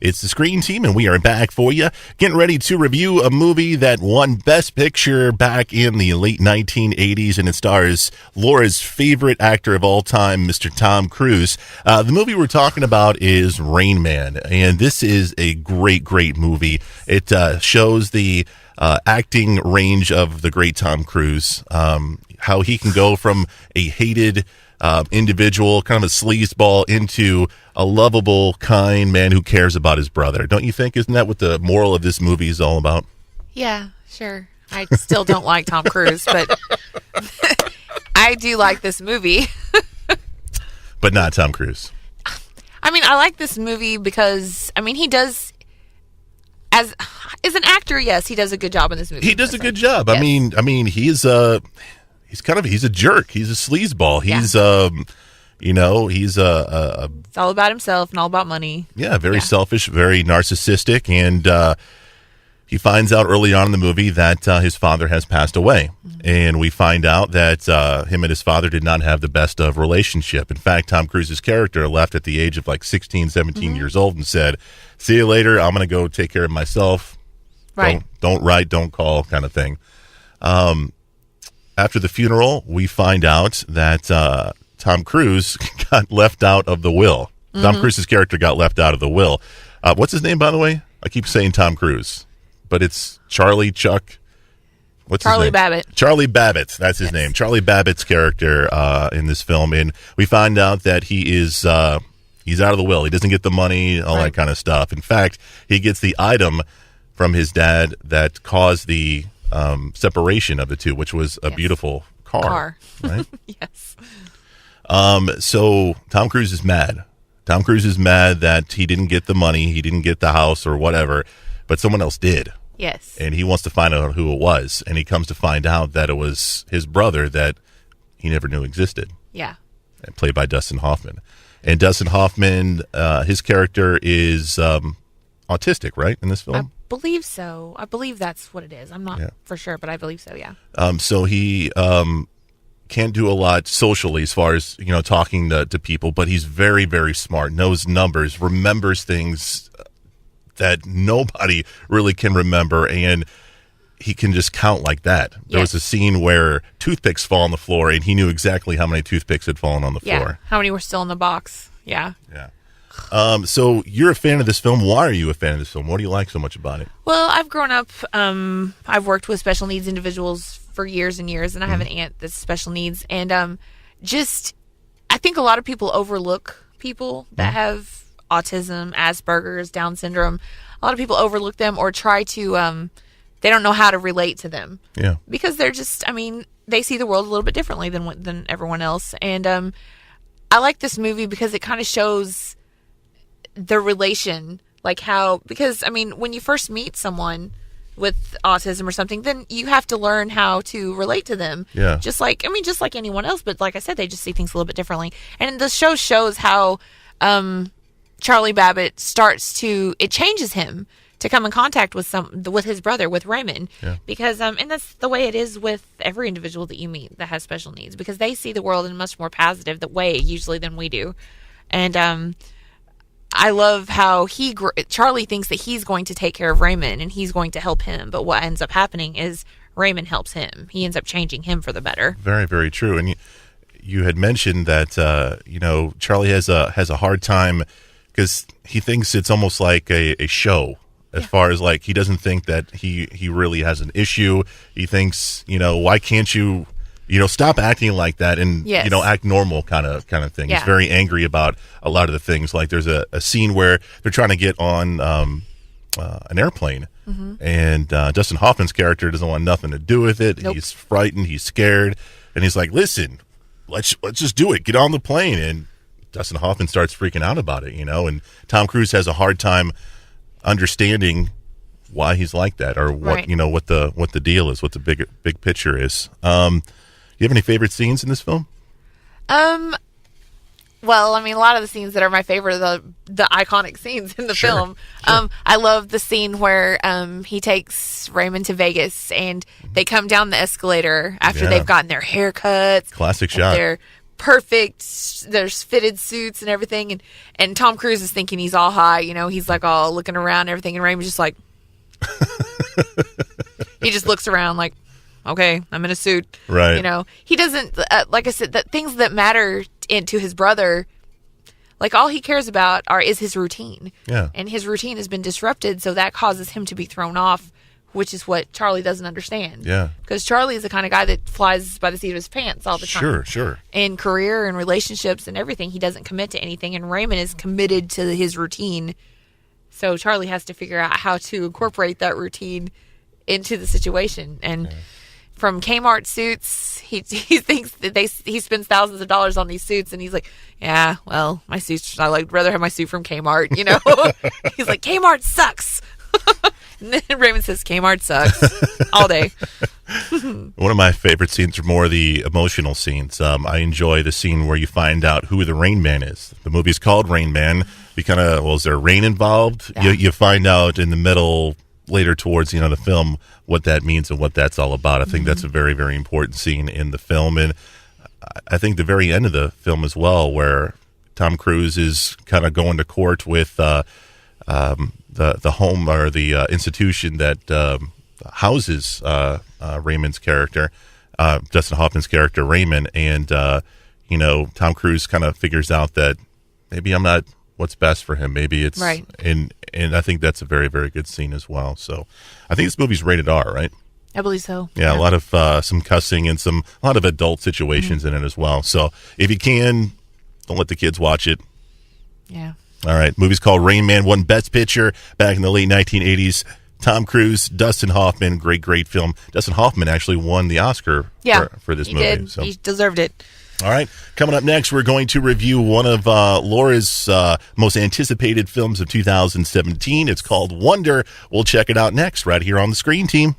It's the Screen Team, and we are back for you. Getting ready to review a movie that won Best Picture back in the late 1980s, and it stars Laura's favorite actor of all time, Mr. Tom Cruise. The movie we're talking about is Rain Man, and this is a great, great movie. It shows the acting range of the great Tom Cruise, how he can go from a hated individual, kind of a sleazeball, into a lovable, kind man who cares about his brother. Don't you think? Isn't that what the moral of this movie is all about? Yeah, sure. I still don't like Tom Cruise, but I do like this movie. But not Tom Cruise. I mean, I like this movie because, I mean, he does, as an actor, yes, he does a good job in this movie. He does a good job. Yes. I mean, he's a jerk. He's a sleazeball. He's it's all about himself and all about money. Yeah, very selfish, very narcissistic, and he finds out early on in the movie that his father has passed away. Mm-hmm. And we find out that him and his father did not have the best of relationship. In fact, Tom Cruise's character left at the age of like 16, 17 years old and said, "See you later. I'm going to go take care of myself. Right. Don't write, don't call," kind of thing. After the funeral, we find out that Tom Cruise got left out of the will. Mm-hmm. Tom Cruise's character got left out of the will. What's his name, by the way? I keep saying Tom Cruise, but it's Charlie Babbitt. Charlie Babbitt. That's his name. Charlie Babbitt's character in this film, and we find out that he is he's out of the will. He doesn't get the money, all that kind of stuff. In fact, he gets the item from his dad that caused the separation of the two, which was a beautiful car. Right? Yes. So Tom Cruise is mad. Tom Cruise is mad that he didn't get the money, he didn't get the house or whatever, but someone else did. Yes. And he wants to find out who it was, and he comes to find out that it was his brother that he never knew existed. Yeah. Played by Dustin Hoffman. And Dustin Hoffman, his character is autistic, right, in this film? I believe so. I believe that's what it is. I'm not for sure, but I believe so, yeah. So he can't do a lot socially as far as, talking to people, but he's very, very smart, knows numbers, remembers things that nobody really can remember, and he can just count like that. There was a scene where toothpicks fall on the floor, and he knew exactly how many toothpicks had fallen on the floor. How many were still in the box. Yeah. So you're a fan of this film. Why are you a fan of this film? What do you like so much about it? Well, I've grown up, I've worked with special needs individuals for years and years, and I have an aunt that's special needs. And I think a lot of people overlook people that have autism, Asperger's, Down syndrome. A lot of people overlook them or try to, they don't know how to relate to them. Yeah. Because they're just, they see the world a little bit differently than everyone else. And I like this movie because it kind of shows the relation, like how, because when you first meet someone with autism or something, then you have to learn how to relate to them. Yeah. Just like anyone else, but like I said, they just see things a little bit differently. And the show shows how Charlie Babbitt it changes him to come in contact with his brother, with Raymond. Yeah. Because and that's the way it is with every individual that you meet that has special needs, because they see the world in a much more positive way usually than we do. And I love how Charlie thinks that he's going to take care of Raymond and he's going to help him, but what ends up happening is Raymond helps him. He ends up changing him for the better. Very, very true. And you had mentioned that Charlie has a hard time because he thinks it's almost like a show. As far as like, he doesn't think that he really has an issue. He thinks, why can't you, stop acting like that and, act normal kind of thing. Yeah. He's very angry about a lot of the things. Like there's a scene where they're trying to get on an airplane, and Dustin Hoffman's character doesn't want nothing to do with it. Nope. He's frightened. He's scared. And he's like, listen, let's just do it. Get on the plane. And Dustin Hoffman starts freaking out about it, and Tom Cruise has a hard time understanding why he's like that, or what what the deal is, what the big picture is. You have any favorite scenes in this film? Well, a lot of the scenes that are my favorite are the iconic scenes in the film. Sure. I love the scene where he takes Raymond to Vegas and they come down the escalator after they've gotten their haircuts. Classic shot. Their perfect. There's fitted suits and everything, and Tom Cruise is thinking he's all high. You know, he's like all looking around and everything, and Raymond's just like, he just looks around like, okay, I'm in a suit. Right. You know, he doesn't, like I said, that things that matter to his brother, like all he cares about is his routine. Yeah. And his routine has been disrupted, so that causes him to be thrown off, which is what Charlie doesn't understand. Yeah. Because Charlie is the kind of guy that flies by the seat of his pants all the time. Sure. In career and relationships and everything, he doesn't commit to anything, and Raymond is committed to his routine. So Charlie has to figure out how to incorporate that routine into the situation. And from Kmart suits, he thinks that he spends thousands of dollars on these suits, and he's like, yeah, well, my suits, I'd rather have my suit from Kmart, you know. He's like, Kmart sucks. And then Raymond says, Kmart sucks all day. One of my favorite scenes are more the emotional scenes. I enjoy the scene where you find out who the Rain Man is. The movie's called Rain Man. You kind of, is there rain involved? Yeah. You find out in the middle, later towards the end of the film, what that means and what that's all about. I think that's a very, very important scene in the film. And I think the very end of the film as well, where Tom Cruise is kind of going to court with the home or the institution that houses Raymond's character, Dustin Hoffman's character Raymond, and Tom Cruise kind of figures out that maybe I'm not what's best for him. Maybe it's right. And I think that's a very, very good scene as well. So I think this movie's rated R, right? I believe so. Yeah, a lot of some cussing and a lot of adult situations in it as well. So if you can, don't let the kids watch it. Yeah. All right. Movie's called Rain Man. Won Best Picture back in the late 1980s. Tom Cruise, Dustin Hoffman. Great film. Dustin Hoffman actually won the Oscar for this movie. Did. So. He deserved it. All right. Coming up next, we're going to review one of Laura's most anticipated films of 2017. It's called Wonder. We'll check it out next right here on the Screen Team.